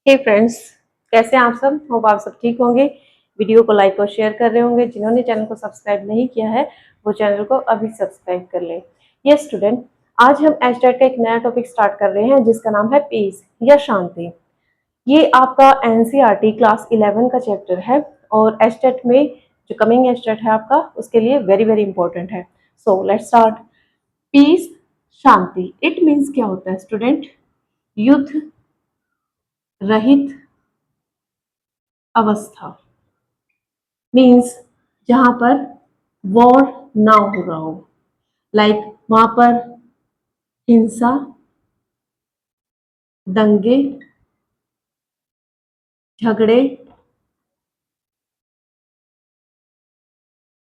हे friends, कैसे हैं आप सब। होप आप सब ठीक होंगे। वीडियो को लाइक और शेयर कर रहे होंगे। जिन्होंने चैनल को सब्सक्राइब नहीं किया है वो चैनल को अभी सब्सक्राइब कर लें। यस स्टूडेंट, आज हम एस्टेट का एक नया टॉपिक स्टार्ट कर रहे हैं जिसका नाम है पीस या शांति। ये आपका एनसीईआरटी क्लास 11 का चैप्टर है और एस्टेट में जो कमिंग एस्टेट है आपका उसके लिए वेरी वेरी इंपॉर्टेंट है। So let's start. पीस, शांति, इट मीन्स क्या होता है स्टूडेंट? युद्ध रहित अवस्था। मीन्स जहां पर वॉर ना हो रहा हो, लाइक वहां पर हिंसा, दंगे, झगड़े,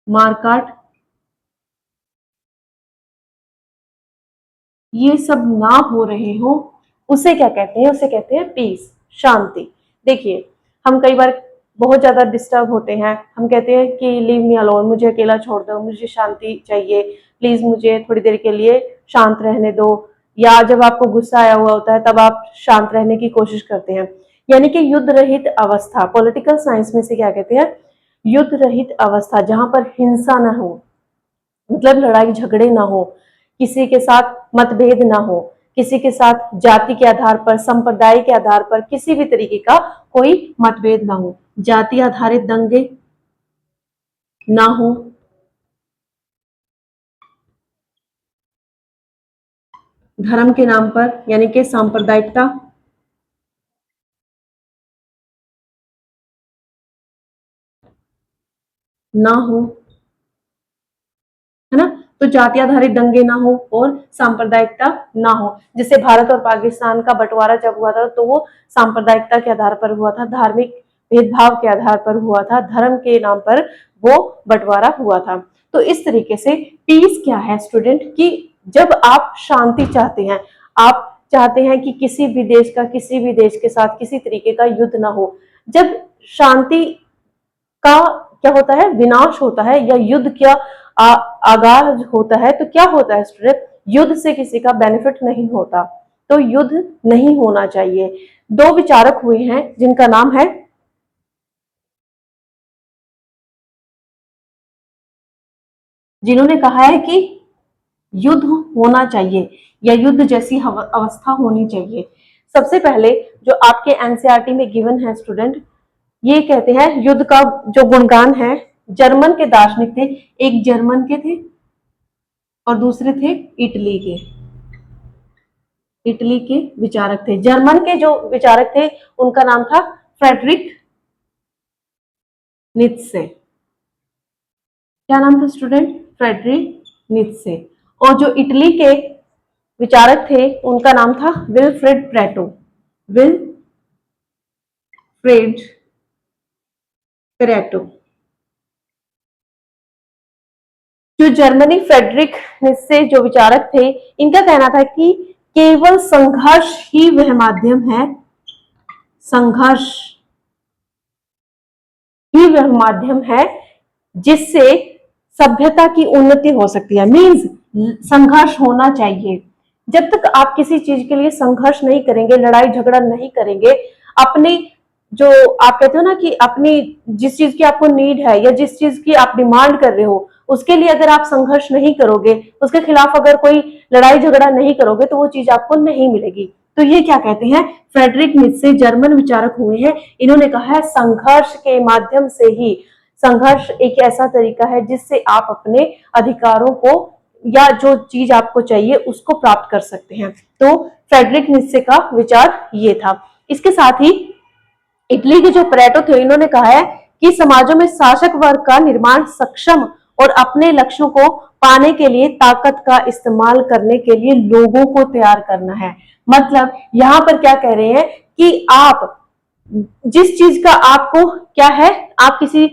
मारकाट, ये सब ना हो रहे हो, उसे क्या कहते हैं? उसे कहते हैं पीस, शांति। देखिए, हम कई बार बहुत ज्यादा डिस्टर्ब होते हैं, हम कहते हैं कि लीव मी अलोन, मुझे अकेला छोड़ दो, मुझे शांति चाहिए, प्लीज मुझे थोड़ी देर के लिए शांत रहने दो। या जब आपको गुस्सा आया हुआ होता है तब आप शांत रहने की कोशिश करते हैं। यानी कि युद्ध रहित अवस्था, पॉलिटिकल साइंस में से क्या कहते हैं? युद्ध रहित अवस्था, जहां पर हिंसा ना हो, मतलब लड़ाई झगड़े ना हो, किसी के साथ मतभेद ना हो, किसी के साथ जाति के आधार पर, संप्रदाय के आधार पर किसी भी तरीके का कोई मतभेद ना हो, जाति आधारित दंगे ना हो, धर्म के नाम पर यानी कि सांप्रदायिकता ना हो, है ना। तो जाति आधारित दंगे ना हो और सांप्रदायिकता ना हो। जैसे भारत और पाकिस्तान का बंटवारा जब हुआ था तो वो सांप्रदायिकता के आधार पर हुआ था, धार्मिक भेदभाव के आधार पर हुआ था, धर्म के नाम पर वो बंटवारा हुआ था। तो इस तरीके से पीस क्या है स्टूडेंट? कि जब आप शांति चाहते हैं, आप चाहते हैं कि किसी भी देश का किसी भी देश के साथ किसी तरीके का युद्ध ना हो, जब शांति का क्या होता है? विनाश होता है या युद्ध क्या आगाज होता है, तो क्या होता है स्टूडेंट? युद्ध से किसी का बेनिफिट नहीं होता, तो युद्ध नहीं होना चाहिए। दो विचारक हुए हैं जिनका नाम है, जिन्होंने कहा है कि युद्ध होना चाहिए या युद्ध जैसी अवस्था होनी चाहिए। सबसे पहले जो आपके एनसीईआरटी में गिवन है स्टूडेंट, ये कहते हैं युद्ध का जो गुणगान है, जर्मन के दार्शनिक थे, एक जर्मन के थे और दूसरे थे इटली के। इटली के विचारक थे। जर्मन के जो विचारक थे उनका नाम था फ्रेडरिक नीत्शे। क्या नाम था स्टूडेंट? Frederick Nietzsche. और जो इटली के विचारक थे उनका नाम था विल्फ्रेड प्रेटो। विल्फ्रेड प्रेटो। जो जर्मनी फ्रेडरिक नीत्शे जो विचारक थे, इनका कहना था कि केवल संघर्ष ही वह माध्यम है, संघर्ष ही वह माध्यम है जिससे सभ्यता की उन्नति हो सकती है। मींस संघर्ष होना चाहिए। जब तक आप किसी चीज के लिए संघर्ष नहीं करेंगे, लड़ाई झगड़ा नहीं करेंगे, अपनी जो आप कहते हो ना कि अपनी जिस चीज की आपको नीड है या जिस चीज की आप डिमांड कर रहे हो उसके लिए अगर आप संघर्ष नहीं करोगे, उसके खिलाफ अगर कोई लड़ाई झगड़ा नहीं करोगे तो वो चीज आपको नहीं मिलेगी। तो ये क्या कहते हैं? फ्रेडरिक नीत्शे जर्मन विचारक हुए हैं, इन्होंने कहा है संघर्ष के माध्यम से ही, संघर्ष एक ऐसा तरीका है जिससे आप अपने अधिकारों को या जो चीज आपको चाहिए उसको प्राप्त कर सकते हैं। तो फ्रेडरिक नीत्शे का विचार ये था। इसके साथ ही इटली के जो प्रेटो थे, इन्होंने कहा है कि समाजों में शासक वर्ग का निर्माण सक्षम और अपने लक्ष्यों को पाने के लिए ताकत का इस्तेमाल करने के लिए लोगों को तैयार करना है। मतलब यहाँ पर क्या कह रहे हैं कि आप जिस चीज का आपको क्या है, आप किसी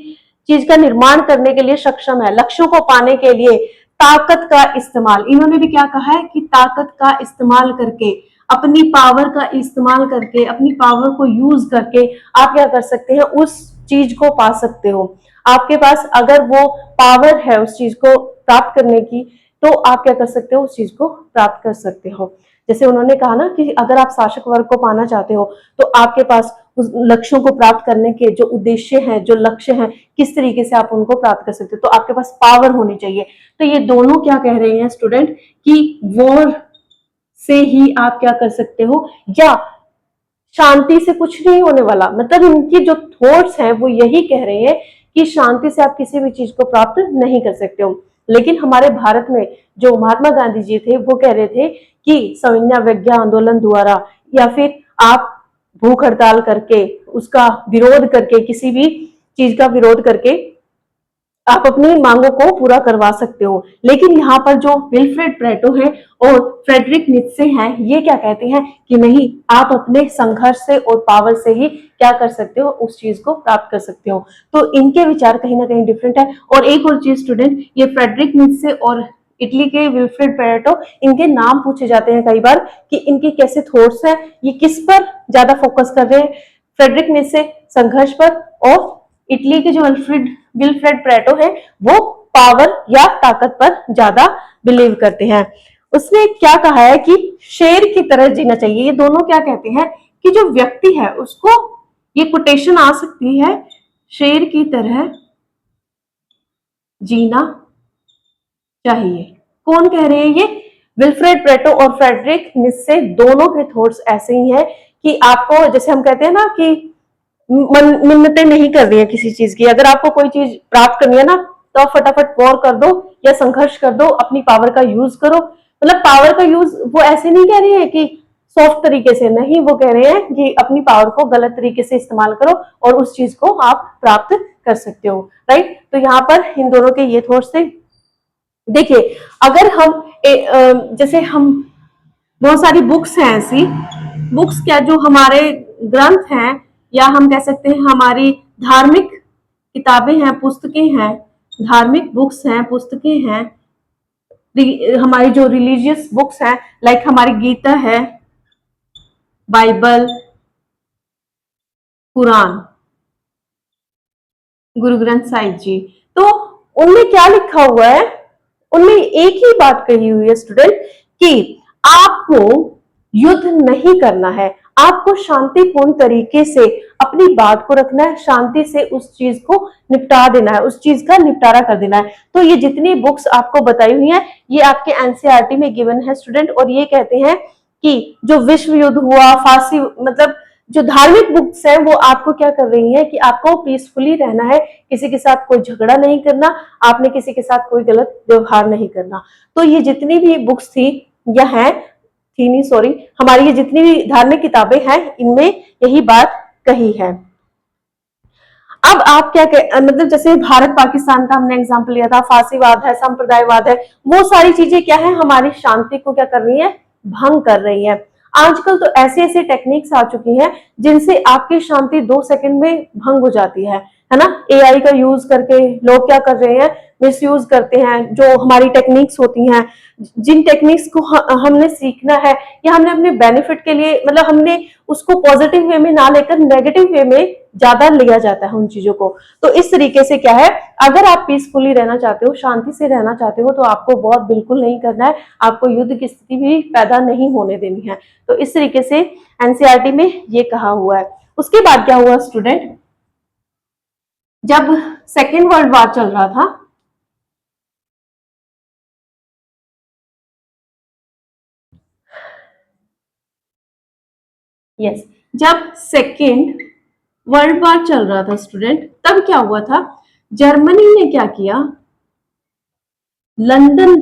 चीज का निर्माण करने के लिए सक्षम है, लक्ष्यों को पाने के लिए ताकत का इस्तेमाल, इन्होंने भी क्या कहा है कि ताकत का इस्तेमाल करके, अपनी पावर का इस्तेमाल करके, अपनी पावर को यूज करके आप क्या कर सकते हैं? उस चीज को पा सकते हो। आपके पास अगर वो पावर है उस चीज को प्राप्त करने की, तो आप क्या कर सकते हो? उस चीज को प्राप्त कर सकते हो। जैसे उन्होंने कहा ना कि अगर आप शासक वर्ग को पाना चाहते हो तो आपके पास उस लक्ष्यों को प्राप्त करने के जो उद्देश्य हैं, जो लक्ष्य हैं, किस तरीके से आप उनको प्राप्त कर सकते हो, तो आपके पास पावर होनी चाहिए। तो ये दोनों क्या कह रहे हैं स्टूडेंट कि वॉर से ही आप क्या कर सकते हो, या शांति से कुछ नहीं होने वाला। मतलब इनकी जो थॉट्स हैं वो यही कह रहे हैं कि शांति से आप किसी भी चीज को प्राप्त नहीं कर सकते हो। लेकिन हमारे भारत में जो महात्मा गांधी जी थे वो कह रहे थे कि सविनय आंदोलन द्वारा या फिर आप भूख हड़ताल करके, उसका विरोध करके, किसी भी चीज का विरोध करके आप अपनी मांगों को पूरा करवा सकते हो। लेकिन यहाँ पर जो विल्फ्रेड प्रेटो है और फ्रेडरिक नित्से हैं, ये क्या कहते हैं कि नहीं, आप अपने संघर्ष से और पावर से ही क्या कर सकते हो, उस चीज को प्राप्त कर सकते हो। तो इनके विचार कहीं ना कहीं डिफरेंट है। और एक और चीज स्टूडेंट, ये फ्रेडरिक नित्से और इटली के विल्फ्रेड प्रेटो, इनके नाम पूछे जाते हैं कई बार कि इनके कैसे थॉट्स हैं, ये किस पर ज्यादा फोकस कर रहे हैं। फ्रेडरिक नित्से संघर्ष पर, और इटली के जो विल्फ्रेड प्रेटो है वो पावर या ताकत पर ज्यादा बिलीव करते हैं। उसने क्या कहा है कि शेर की तरह जीना चाहिए। ये दोनों क्या कहते हैं कि जो व्यक्ति है उसको, ये कोटेशन आ सकती है, शेर की तरह जीना चाहिए। कौन कह रहे हैं ये? विल्फ्रेड प्रेटो और फ्रेडरिक नित्से, दोनों के थॉट्स ऐसे ही हैं कि आपको, जैसे हम कहते हैं ना कि मिन्नतें नहीं कर रही है किसी चीज की। अगर आपको कोई चीज प्राप्त करनी है ना, तो आप फटाफट वॉर कर दो या संघर्ष कर दो, अपनी पावर का यूज करो। मतलब पावर का यूज वो ऐसे नहीं कह रही है कि सॉफ्ट तरीके से, नहीं, वो कह रहे हैं कि अपनी पावर को गलत तरीके से इस्तेमाल करो और उस चीज को आप प्राप्त कर सकते हो। राइट, तो यहाँ पर इन दोनों के ये थॉट्स थे। देखिए, अगर हम जैसे हम बहुत सारी बुक्स हैं, ऐसी बुक्स क्या जो हमारे ग्रंथ हैं, या हम कह सकते हैं हमारी धार्मिक किताबें हैं, पुस्तकें हैं, धार्मिक बुक्स हैं, पुस्तकें हैं, हमारी जो रिलीजियस बुक्स हैं, लाइक हमारी गीता है, बाइबल, कुरान, गुरु ग्रंथ साहिब जी, तो उनमें क्या लिखा हुआ है? उनमें एक ही बात कही हुई है स्टूडेंट कि आपको युद्ध नहीं करना है, आपको शांतिपूर्ण तरीके से अपनी बात को रखना है, शांति से उस चीज को निपटा देना है, उस चीज का निपटारा कर देना है। तो ये जितनी बुक्स आपको बताई हुई हैं, ये आपके एनसीईआरटी में गिवन है स्टूडेंट। और ये कहते हैं कि जो विश्व युद्ध हुआ, फांसी, मतलब जो धार्मिक बुक्स हैं वो आपको क्या कर रही हैं कि आपको पीसफुली रहना है, किसी के साथ कोई झगड़ा नहीं करना, आपने किसी के साथ कोई गलत व्यवहार नहीं करना। तो ये जितनी भी बुक्स थी या हैं, थी नहीं सॉरी, हमारी ये जितनी भी धार्मिक किताबें हैं, इनमें यही बात कही है। अब आप क्या मतलब जैसे भारत पाकिस्तान का हमने एग्जाम्पल लिया था, फांसीवाद है, संप्रदायवाद है, वो सारी चीजें क्या है, हमारी शांति को क्या कर रही है, भंग कर रही है। आजकल तो ऐसे ऐसे टेक्निक्स आ चुकी हैं जिनसे आपकी शांति 2 सेकंड में भंग हो जाती है ना। एआई का यूज करके लोग क्या कर रहे हैं, मिसयूज करते हैं जो हमारी टेक्निक्स होती हैं। जिन टेक्निक्स को हमने सीखना है या हमने अपने बेनिफिट के लिए, मतलब हमने उसको पॉजिटिव वे में ना लेकर नेगेटिव वे में ज्यादा लिया जाता है उन चीजों को। तो इस तरीके से क्या है, अगर आप पीसफुली रहना चाहते हो, शांति से रहना चाहते हो, तो आपको बहुत बिल्कुल नहीं करना है, आपको युद्ध की स्थिति भी पैदा नहीं होने देनी है। तो इस तरीके से एनसीईआरटी में ये कहा हुआ है। उसके बाद क्या हुआ स्टूडेंट, जब सेकेंड वर्ल्ड वॉर चल रहा था, यस, जब सेकेंड वर्ल्ड वॉर चल रहा था स्टूडेंट, तब क्या हुआ था, जर्मनी ने क्या किया, लंदन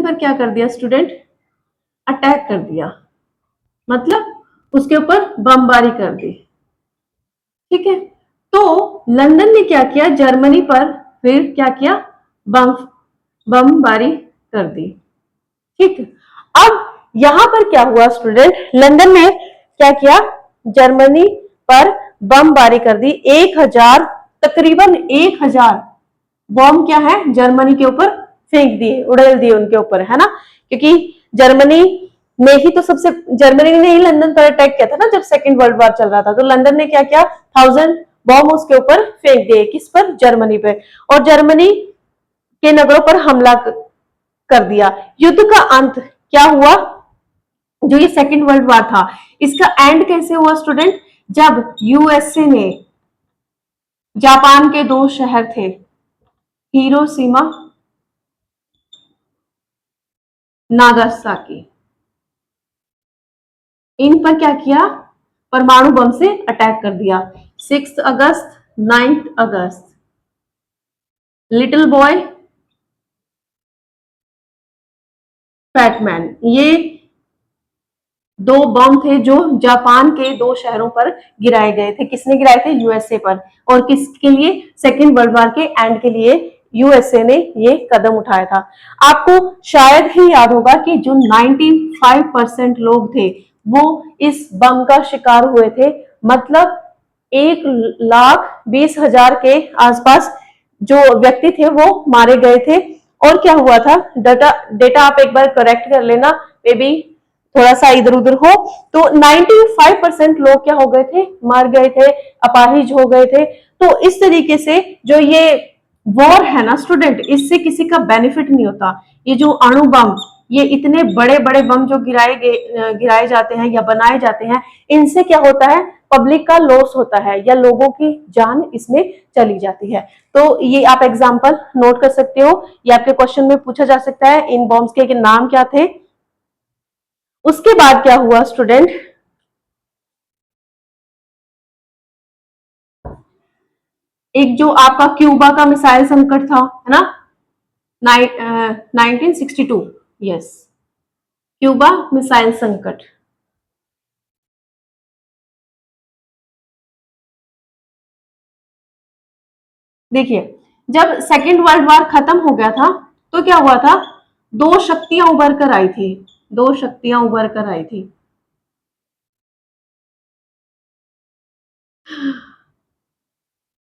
पर क्या कर दिया स्टूडेंट, अटैक कर दिया, मतलब उसके ऊपर बमबारी कर दी। ठीक है, तो लंदन ने क्या किया, जर्मनी पर फिर क्या किया, बमबारी कर दी। ठीक, अब यहां पर क्या हुआ स्टूडेंट, लंदन ने क्या किया, जर्मनी पर बमबारी कर दी। 1000, तकरीबन 1000 बॉम्ब क्या है, जर्मनी के ऊपर फेंक दिए, उड़ेल दिए उनके ऊपर, है ना। क्योंकि जर्मनी ने ही तो सबसे, जर्मनी ने ही लंदन पर अटैक किया था ना जब सेकेंड वर्ल्ड वॉर चल रहा था। तो लंदन ने क्या किया, 1000 बॉम्ब उसके ऊपर फेंक दिए, किस पर, जर्मनी पे। और जर्मनी के नगरों पर हमला कर दिया। युद्ध का अंत क्या हुआ? जो ये सेकेंड वर्ल्ड वॉर था, इसका एंड कैसे हुआ स्टूडेंट? जब यूएसए ने जापान के दो शहर थे, हिरोशिमा, नागासाकी, इन पर क्या किया? परमाणु बम से अटैक कर दिया। 6 अगस्त, 9 अगस्त, लिटिल बॉय, फैटमैन, ये दो बम थे जो जापान के दो शहरों पर गिराए गए थे। किसने गिराए थे? यूएसए पर। और किसके लिए? सेकेंड वर्ल्ड वॉर के एंड के लिए यूएसए ने ये कदम उठाया था। आपको शायद ही याद होगा कि जो 95% लोग थे वो इस बम का शिकार हुए थे। मतलब 1,20,000 के आसपास जो व्यक्ति थे वो मारे गए थे। और क्या हुआ था? डेटा आप एक बार करेक्ट कर लेना, मे बी थोड़ा सा इधर उधर हो। तो 95% लोग क्या हो गए थे? मर गए थे, अपाहिज हो गए थे। तो इस तरीके से जो ये वॉर है ना स्टूडेंट, इससे किसी का बेनिफिट नहीं होता। ये जो अणु बम, ये इतने बड़े बड़े बम जो गिराए जाते हैं या बनाए जाते हैं, इनसे क्या होता है? पब्लिक का लॉस होता है या लोगों की जान इसमें चली जाती है। तो ये आप एग्जाम्पल नोट कर सकते हो, ये आपके क्वेश्चन में पूछा जा सकता है। इन बॉम्ब्स के नाम क्या थे? उसके बाद क्या हुआ स्टूडेंट? एक जो आपका क्यूबा का मिसाइल संकट था, है ना, 1962, यस, क्यूबा मिसाइल संकट। देखिए, जब सेकेंड वर्ल्ड वॉर खत्म हो गया था तो क्या हुआ था? दो शक्तियां उभर कर आई थी। दो शक्तियां उभर कर आई थी।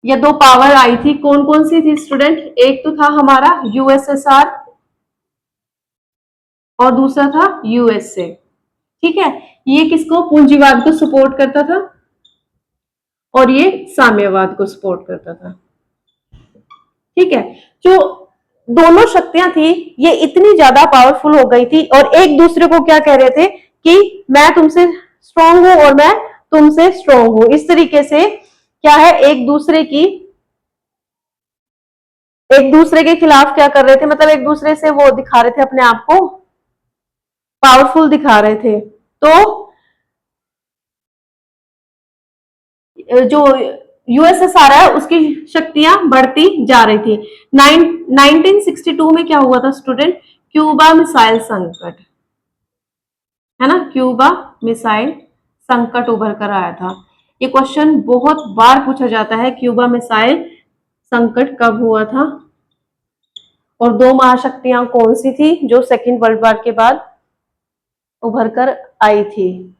या दो पावर आई थी। कौन कौन सी थी स्टूडेंट? एक तो था हमारा यूएसएसआर और दूसरा था यूएसए। ठीक है, ये किसको? पूंजीवाद को सपोर्ट करता था और ये साम्यवाद को सपोर्ट करता था। ठीक है, जो दोनों शक्तियां थी ये इतनी ज्यादा पावरफुल हो गई थी और एक दूसरे को क्या कह रहे थे कि मैं तुमसे स्ट्रांग हूं और मैं तुमसे स्ट्रांग हूं। इस तरीके से क्या है, एक दूसरे के खिलाफ क्या कर रहे थे? मतलब एक दूसरे से वो दिखा रहे थे, अपने आप को पावरफुल दिखा रहे थे। तो जो यूएसएसआर है उसकी शक्तियां बढ़ती जा रही थी। 1962 में क्या हुआ था स्टूडेंट? क्यूबा मिसाइल संकट, है ना, क्यूबा मिसाइल संकट उभर कर आया था। ये क्वेश्चन बहुत बार पूछा जाता है, क्यूबा मिसाइल संकट कब हुआ था और दो महाशक्तियां कौन सी थी जो सेकेंड वर्ल्ड वॉर के बाद उभर कर आई थी?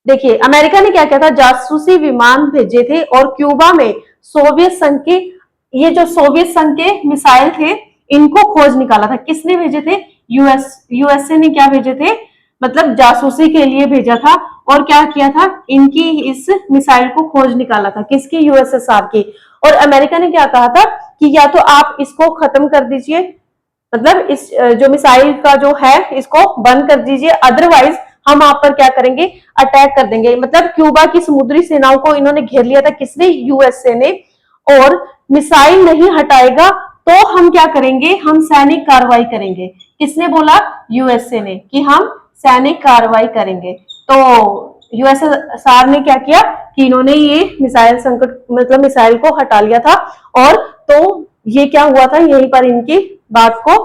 देखिए, अमेरिका ने क्या किया था? जासूसी विमान भेजे थे और क्यूबा में सोवियत संघ के, ये जो सोवियत संघ के मिसाइल थे, इनको खोज निकाला था। किसने भेजे थे? यूएसए ने क्या भेजे थे? मतलब जासूसी के लिए भेजा था। और क्या किया था? इनकी इस मिसाइल को खोज निकाला था। किसकी? यूएसएसआर की। और अमेरिका ने क्या कहा था कि या तो आप इसको खत्म कर दीजिए, मतलब इस जो मिसाइल का जो है इसको बंद कर दीजिए, अदरवाइज हम आप पर क्या करेंगे? अटैक कर देंगे। मतलब क्यूबा की समुद्री सेनाओं को इन्होंने घेर लिया था। किसने? यूएसए ने। और मिसाइल नहीं हटाएगा तो हम क्या करेंगे? हम सैनिक कार्रवाई करेंगे। किसने बोला? यूएसए ने, कि हम सैनिक कार्रवाई करेंगे। तो यूएसएसआर ने क्या किया कि इन्होंने ये मिसाइल संकट, मतलब मिसाइल को हटा लिया था। और तो ये क्या हुआ था? यहीं पर इनकी बात को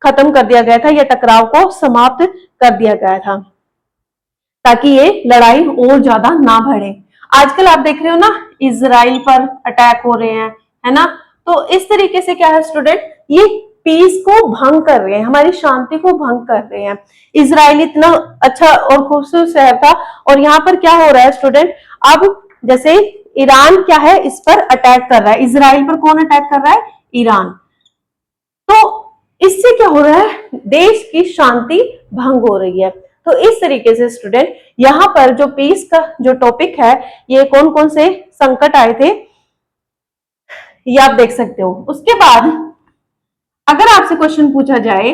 खत्म कर दिया गया था, या टकराव को समाप्त कर दिया गया था, ताकि ये लड़ाई और ज्यादा ना बढ़े। आजकल आप देख रहे हो ना, इजराइल पर अटैक हो रहे हैं, है ना। तो इस तरीके से क्या है स्टूडेंट, ये पीस को भंग कर रहे हैं, हमारी शांति को भंग कर रहे हैं। इजराइल इतना अच्छा और खूबसूरत शहर था, और यहाँ पर क्या हो रहा है स्टूडेंट? अब जैसे ईरान क्या है, इस पर अटैक कर रहा है। इजराइल पर कौन अटैक कर रहा है? ईरान। तो इससे क्या हो रहा है? देश की शांति भंग हो रही है। तो इस तरीके से स्टूडेंट, यहाँ पर जो पीस का जो टॉपिक है, ये कौन कौन से संकट आए थे ये आप देख सकते हो। उसके बाद अगर आपसे क्वेश्चन पूछा जाए,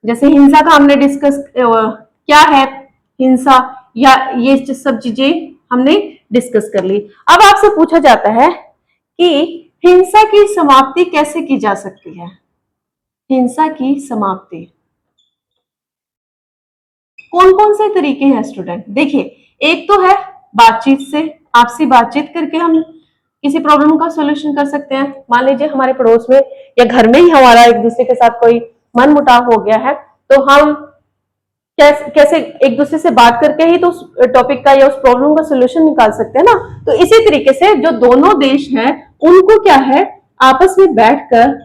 जैसे हिंसा का हमने डिस्कस, क्या है हिंसा, या ये सब चीजें हमने डिस्कस कर ली। अब आपसे पूछा जाता है कि हिंसा की समाप्ति कैसे की जा सकती है। हिंसा की समाप्ति कौन कौन से तरीके हैं स्टूडेंट? देखिए, एक तो है बातचीत से, आपसी बातचीत करके हम किसी प्रॉब्लम का सॉल्यूशन कर सकते हैं। मान लीजिए हमारे पड़ोस में या घर में ही हमारा एक दूसरे के साथ कोई मन मुटाव हो गया है, तो हम कैसे एक दूसरे से बात करके ही तो उस टॉपिक का या उस प्रॉब्लम का सॉल्यूशन निकाल सकते हैं ना। तो इसी तरीके से जो दोनों देश हैं उनको क्या है, आपस में बैठकर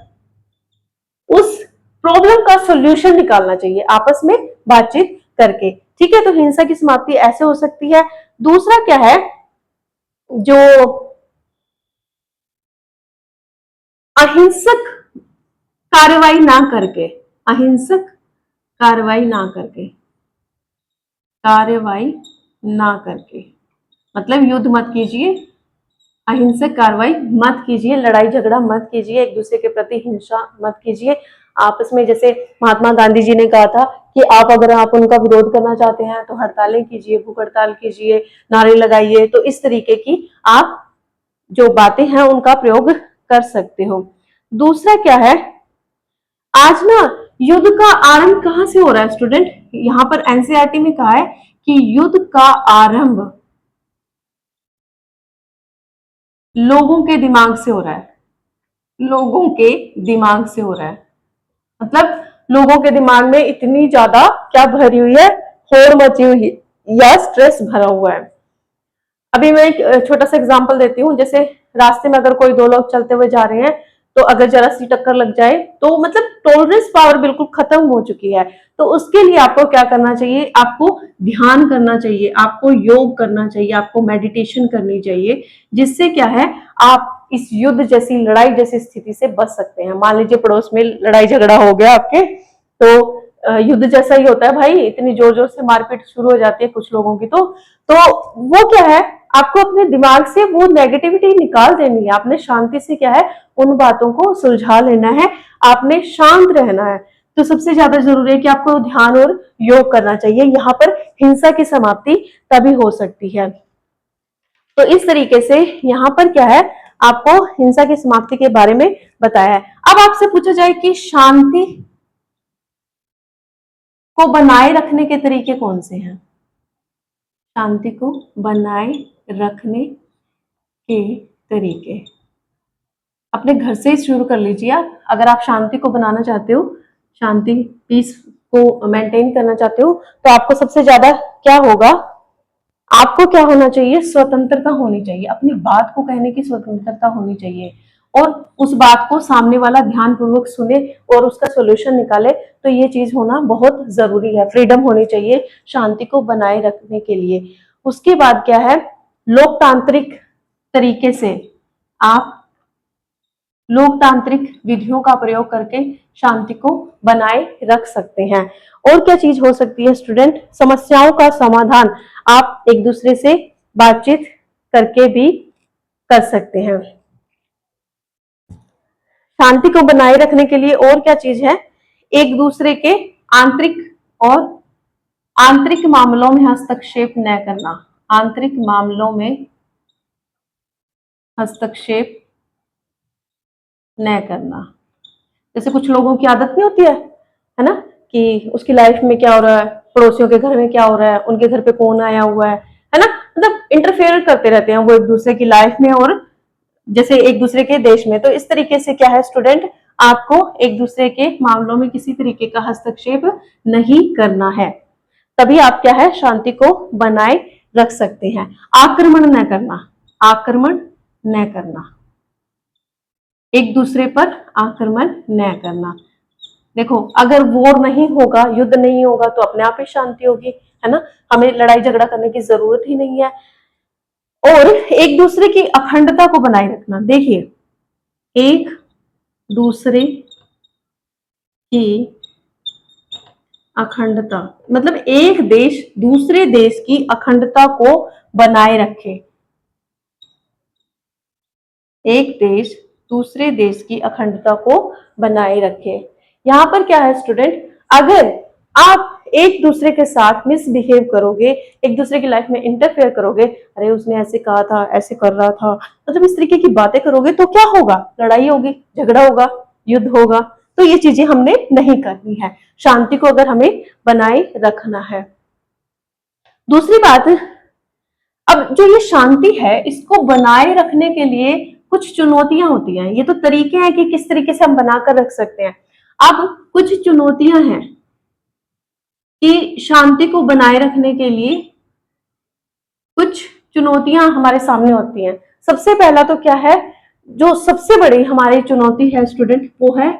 उस प्रॉब्लम का सॉल्यूशन निकालना चाहिए, आपस में बातचीत करके। ठीक है, तो हिंसा की समाप्ति ऐसे हो सकती है। दूसरा क्या है, जो अहिंसक कार्रवाई ना करके, अहिंसक कार्रवाई ना करके, कार्रवाई ना करके मतलब युद्ध मत कीजिए, अहिंसक कार्रवाई मत कीजिए, लड़ाई झगड़ा मत कीजिए, एक दूसरे के प्रति हिंसा मत कीजिए आपस में। जैसे महात्मा गांधी जी ने कहा था कि अगर आप उनका विरोध करना चाहते हैं तो हड़तालें कीजिए, भूख हड़ताल कीजिए, नारे लगाइए। तो इस तरीके की आप जो बातें हैं उनका प्रयोग कर सकते हो। दूसरा क्या है, आज ना युद्ध का आरंभ कहां से हो रहा है स्टूडेंट? यहां पर एनसीईआरटी में कहा है कि युद्ध का आरंभ लोगों के दिमाग से हो रहा है, लोगों के दिमाग से हो रहा है। मतलब लोगों के दिमाग में इतनी ज्यादा क्या भरी हुई है, होड़ मची हुई है या स्ट्रेस भरा हुआ है। अभी मैं एक छोटा सा एग्जांपल देती हूँ। जैसे रास्ते में अगर कोई दो लोग चलते हुए जा रहे हैं, तो अगर जरा सी टक्कर लग जाए तो मतलब टॉलरेंस पावर बिल्कुल खत्म हो चुकी है। तो उसके लिए आपको क्या करना चाहिए, आपको ध्यान करना चाहिए, आपको योग करना चाहिए, आपको मेडिटेशन करनी चाहिए, जिससे क्या है आप इस युद्ध जैसी, लड़ाई जैसी स्थिति से बच सकते हैं। मान लीजिए पड़ोस में लड़ाई झगड़ा हो गया आपके, तो युद्ध जैसा ही होता है भाई, इतनी जोर जोर से मारपीट शुरू हो जाती है कुछ लोगों की। तो वो क्या है, आपको अपने दिमाग से वो नेगेटिविटी निकाल देनी है। आपने शांति से क्या है, उन बातों को सुलझा लेना है, आपने शांत रहना है। तो सबसे ज्यादा जरूरी है कि आपको ध्यान और योग करना चाहिए। यहाँ पर हिंसा की समाप्ति तभी हो सकती है। तो इस तरीके से यहाँ पर क्या है, आपको हिंसा की समाप्ति के बारे में बताया है। अब आपसे पूछा जाए कि शांति को बनाए रखने के तरीके कौन से हैं? शांति को बनाए रखने के तरीके अपने घर से ही शुरू कर लीजिए। आप अगर आप शांति को बनाना चाहते हो, शांति पीस को मेंटेन करना चाहते हो, तो आपको सबसे ज्यादा क्या होगा, आपको क्या होना चाहिए, स्वतंत्रता होनी चाहिए, अपनी बात को कहने की स्वतंत्रता होनी चाहिए, और उस बात को सामने वाला ध्यान पूर्वक सुने और उसका सॉल्यूशन निकाले। तो ये चीज होना बहुत जरूरी है, फ्रीडम होनी चाहिए शांति को बनाए रखने के लिए। उसके बाद क्या है, लोकतांत्रिक तरीके से आप लोकतांत्रिक विधियों का प्रयोग करके शांति को बनाए रख सकते हैं। और क्या चीज हो सकती है स्टूडेंट, समस्याओं का समाधान आप एक दूसरे से बातचीत करके भी कर सकते हैं। शांति को बनाए रखने के लिए और क्या चीज है, एक दूसरे के आंतरिक और आंतरिक मामलों में हस्तक्षेप न करना, आंतरिक मामलों में हस्तक्षेप न करना। जैसे कुछ लोगों की आदत नहीं होती है ना, कि उसकी लाइफ में क्या हो रहा है, पड़ोसियों के घर में क्या हो रहा है, उनके घर पे कौन आया हुआ है ना, मतलब इंटरफेयर करते रहते हैं वो एक दूसरे की लाइफ में और जैसे एक दूसरे के देश में। तो इस तरीके से क्या है स्टूडेंट, आपको एक दूसरे के मामलों में किसी तरीके का हस्तक्षेप नहीं करना है, तभी आप क्या है शांति को बनाए रख सकते हैं। आक्रमण न करना, आक्रमण न करना, एक दूसरे पर आक्रमण न करना। देखो, अगर वॉर नहीं होगा, युद्ध नहीं होगा, तो अपने आप ही शांति होगी, है ना, हमें लड़ाई झगड़ा करने की जरूरत ही नहीं है। और एक दूसरे की अखंडता को बनाए रखना। देखिए, एक दूसरे की अखंडता मतलब एक देश दूसरे देश की अखंडता को बनाए रखे, एक देश दूसरे देश की अखंडता को बनाए रखे। यहाँ पर क्या है स्टूडेंट, अगर आप एक दूसरे के साथ मिसबिहेव करोगे, एक दूसरे की लाइफ में इंटरफेयर करोगे, अरे उसने ऐसे कहा था, ऐसे कर रहा था, मतलब इस तरीके की बातें करोगे तो क्या होगा, लड़ाई होगी, झगड़ा होगा, युद्ध होगा। तो ये चीजें हमने नहीं करनी है, शांति को अगर हमें बनाए रखना है। दूसरी बात, अब जो ये शांति है इसको बनाए रखने के लिए कुछ चुनौतियां होती हैं। ये तो तरीके हैं कि किस तरीके से हम बनाकर रख सकते हैं। अब कुछ चुनौतियां हैं कि शांति को बनाए रखने के लिए कुछ चुनौतियां हमारे सामने होती हैं। सबसे पहला तो क्या है, जो सबसे बड़ी हमारी चुनौती है स्टूडेंट, वो है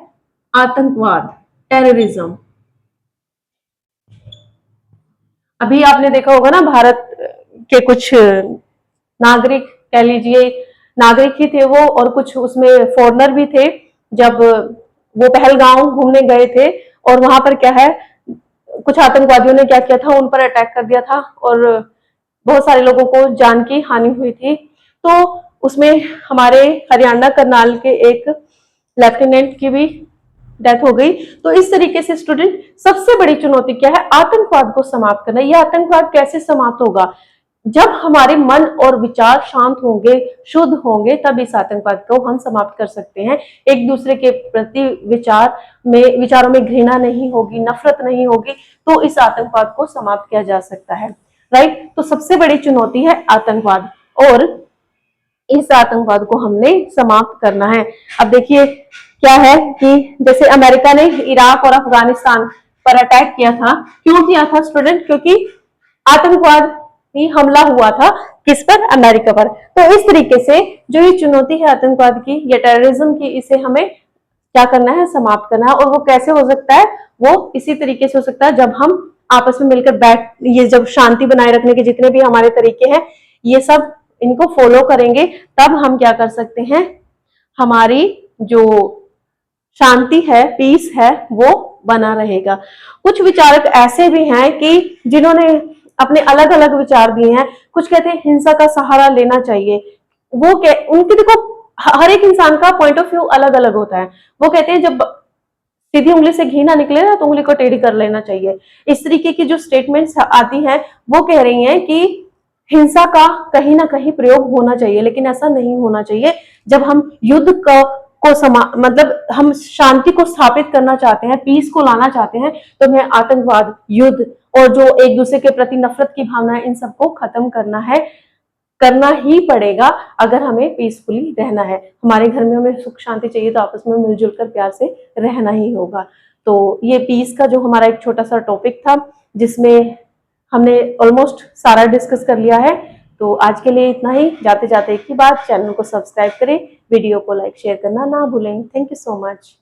आतंकवाद, टेररिज्म। अभी आपने देखा होगा ना, भारत के कुछ नागरिक, कह लीजिए नागरिक ही थे वो, और कुछ उसमें फॉरेनर भी थे, जब वो पहलगांव घूमने गए थे और वहां पर क्या है, कुछ आतंकवादियों ने क्या किया था, उन पर अटैक कर दिया था और बहुत सारे लोगों को जान की हानि हुई थी। तो उसमें हमारे हरियाणा करनाल के एक लेफ्टिनेंट की भी डेथ हो गई। तो इस तरीके से स्टूडेंट सबसे बड़ी चुनौती क्या है, आतंकवाद को समाप्त करना। यह आतंकवाद कैसे समाप्त होगा, जब हमारे मन और विचार शांत होंगे, शुद्ध होंगे, तब इस आतंकवाद को हम समाप्त कर सकते हैं। एक दूसरे के प्रति विचारों में घृणा नहीं होगी, नफरत नहीं होगी, तो इस आतंकवाद को समाप्त किया जा सकता है। राइट, तो सबसे बड़ी चुनौती है आतंकवाद, और इस आतंकवाद को हमने समाप्त करना है। अब देखिए क्या है कि जैसे अमेरिका ने इराक और अफगानिस्तान पर अटैक किया था, क्यों किया था स्टूडेंट, क्योंकि आतंकवाद ही हमला हुआ था, किस पर, अमेरिका पर। तो इस तरीके से जो ये चुनौती है आतंकवाद की या टेररिज्म की, इसे हमें क्या करना है, समाप्त करना है। और वो कैसे हो सकता है, वो इसी तरीके से हो सकता है जब हम आपस में मिलकर बैठ, ये जब शांति बनाए रखने के जितने भी हमारे तरीके हैं, ये सब इनको फॉलो करेंगे, तब हम क्या कर सकते हैं, हमारी जो शांति है, पीस है, वो बना रहेगा। कुछ विचारक ऐसे भी हैं कि जिन्होंने अपने अलग अलग विचार दिए हैं। कुछ कहते हैं हिंसा का सहारा लेना चाहिए, वो उनकी देखो हर एक इंसान का पॉइंट ऑफ व्यू अलग अलग होता है। वो कहते हैं जब सीधी उंगली से घी ना निकले ना, तो उंगली को टेढ़ी कर लेना चाहिए। इस तरीके की जो स्टेटमेंट्स आती हैं, वो कह रही हैं कि हिंसा का कहीं ना कहीं प्रयोग होना चाहिए, लेकिन ऐसा नहीं होना चाहिए। जब हम युद्ध मतलब हम शांति को स्थापित करना चाहते हैं, पीस को लाना चाहते हैं, तो हमें आतंकवाद, युद्ध और जो एक दूसरे के प्रति नफरत की भावना है, इन सबको खत्म करना है, करना ही पड़ेगा अगर हमें पीसफुली रहना है। हमारे घर में हमें सुख शांति चाहिए, तो आपस में मिलजुल कर प्यार से रहना ही होगा। तो ये पीस का जो हमारा एक छोटा सा टॉपिक था, जिसमें हमने ऑलमोस्ट सारा डिस्कस कर लिया है। तो आज के लिए इतना ही। जाते जाते एक ही बात, चैनल को सब्सक्राइब करें, वीडियो को लाइक शेयर करना ना भूलें। Thank you so much.